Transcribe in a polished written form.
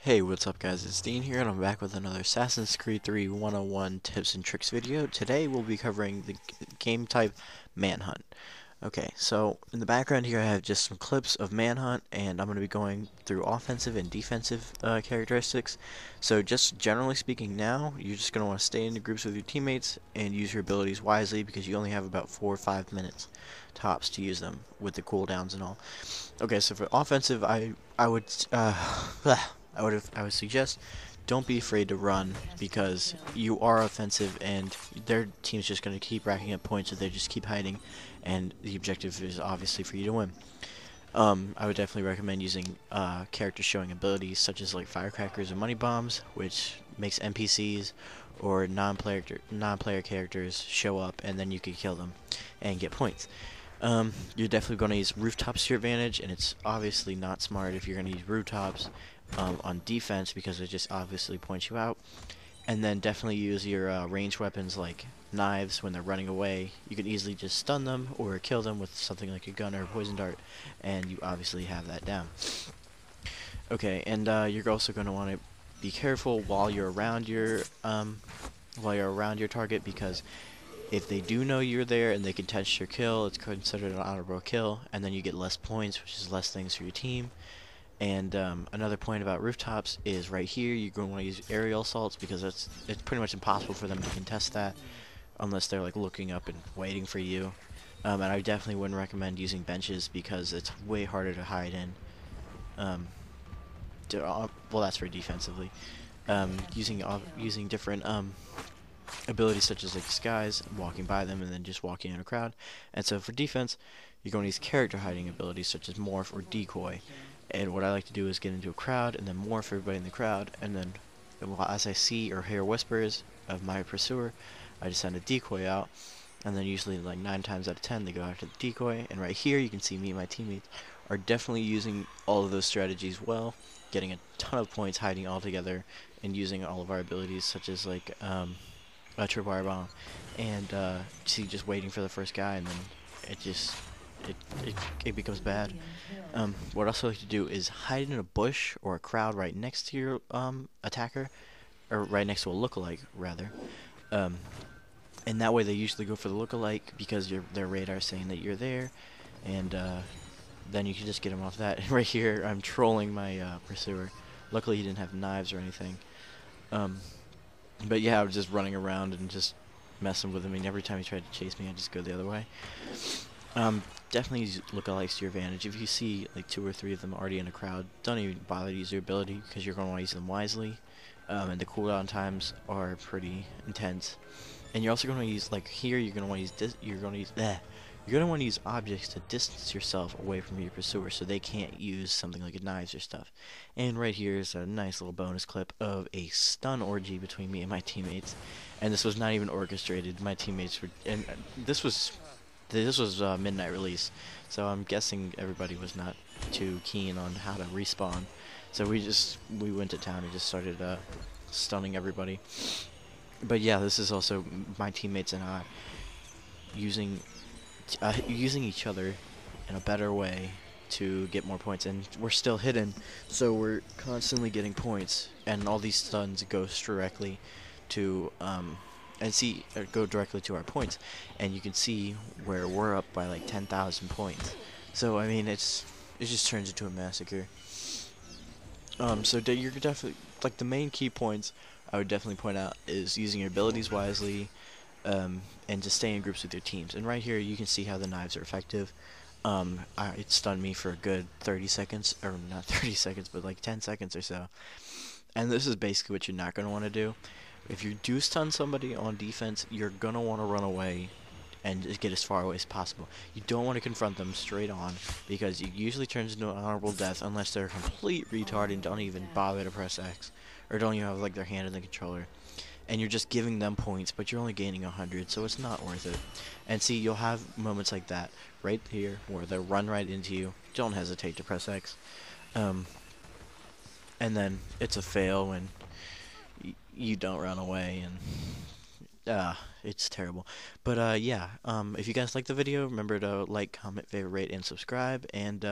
Hey, what's up guys, it's Dean here and I'm back with another Assassin's Creed 3 101 tips and tricks video. Today we'll be covering the game type Manhunt. Okay, so in the background here I have just some clips of Manhunt and I'm going to be going through offensive and defensive characteristics. So just generally speaking now, you're just going to want to stay in the groups with your teammates and use your abilities wisely because you only have about 4 or 5 minutes tops to use them with the cooldowns and all. Okay, so for offensive, I would I would suggest don't be afraid to run because you are offensive and their team's just going to keep racking up points if they just keep hiding, and the objective is obviously for you to win. I would definitely recommend using characters showing abilities such as like firecrackers or money bombs, which makes NPCs or non-player characters show up, and then you can kill them and get points. You're definitely going to use rooftops to your advantage, and it's obviously not smart if you're going to use rooftops on defense because it just obviously points you out. And then definitely use your ranged weapons like knives when they're running away. You can easily just stun them or kill them with something like a gun or a poison dart, and you obviously have that down. Okay, and you're also going to want to be careful while you're around your target, because if they do know you're there and they can touch your kill, it's considered an honorable kill, and then you get less points, which is less things for your team. And another point about rooftops is right here, you're going to want to use aerial assaults because it's pretty much impossible for them to contest that unless they're like looking up and waiting for you. And I definitely wouldn't recommend using benches because it's way harder to hide in. Um, well, that's for defensively. Using different abilities such as like disguise, walking by them, and then just walking in a crowd. And so for defense, you're going to use character hiding abilities such as morph or decoy. And what I like to do is get into a crowd and then morph everybody in the crowd, and then as I see or hear whispers of my pursuer, I just send a decoy out, and then usually like 9 times out of 10 they go after the decoy. And right here you can see me and my teammates are definitely using all of those strategies well, getting a ton of points hiding all together and using all of our abilities such as like a tripwire bomb, and see, just waiting for the first guy, and then it just it it, it becomes bad. What I also like to do is hide in a bush or a crowd right next to your attacker, or right next to a lookalike rather. Um, and that way they usually go for the lookalike because their radar saying that you're there, and then you can just get them off that. And right here, I'm trolling my pursuer. Luckily, he didn't have knives or anything. Um, but yeah, I was just running around and just messing with him. And every time he tried to chase me, I just go the other way. Definitely use lookalikes to your advantage. If you see like 2 or 3 of them already in a crowd, don't even bother to use your ability because you're going to want to use them wisely. And the cooldown times are pretty intense. And you're also going to use, like here, you're going to want to use you're going to want to use objects to distance yourself away from your pursuer so they can't use something like knives or stuff. And right here is a nice little bonus clip of a stun orgy between me and my teammates. And this was not even orchestrated. My teammates were, and this was midnight release, so I'm guessing everybody was not too keen on how to respawn. So we went to town and just started stunning everybody. But yeah, this is also my teammates and I using each other in a better way to get more points, and we're still hidden, so we're constantly getting points, and all these stuns go directly to go directly to our points, and you can see where we're up by like 10,000 points. So I mean, it just turns into a massacre. So you're definitely, like, the main key points I would definitely point out is using your abilities wisely, and just stay in groups with your teams. And right here you can see how the knives are effective. It stunned me for a good 30 seconds, or not 30 seconds, but like 10 seconds or so. And this is basically what you're not going to want to do. If you do stun somebody on defense, you're going to want to run away and just get as far away as possible. You don't want to confront them straight on because it usually turns into an honorable death unless they're a complete retard and don't even bother to press X, or don't even have like their hand in the controller. And you're just giving them points, but you're only gaining 100, so it's not worth it. And see, you'll have moments like that right here where they run right into you. Don't hesitate to press X. And then it's a fail when you don't run away, and it's terrible. But yeah, if you guys like the video, remember to like, comment, favorite, rate, and subscribe, and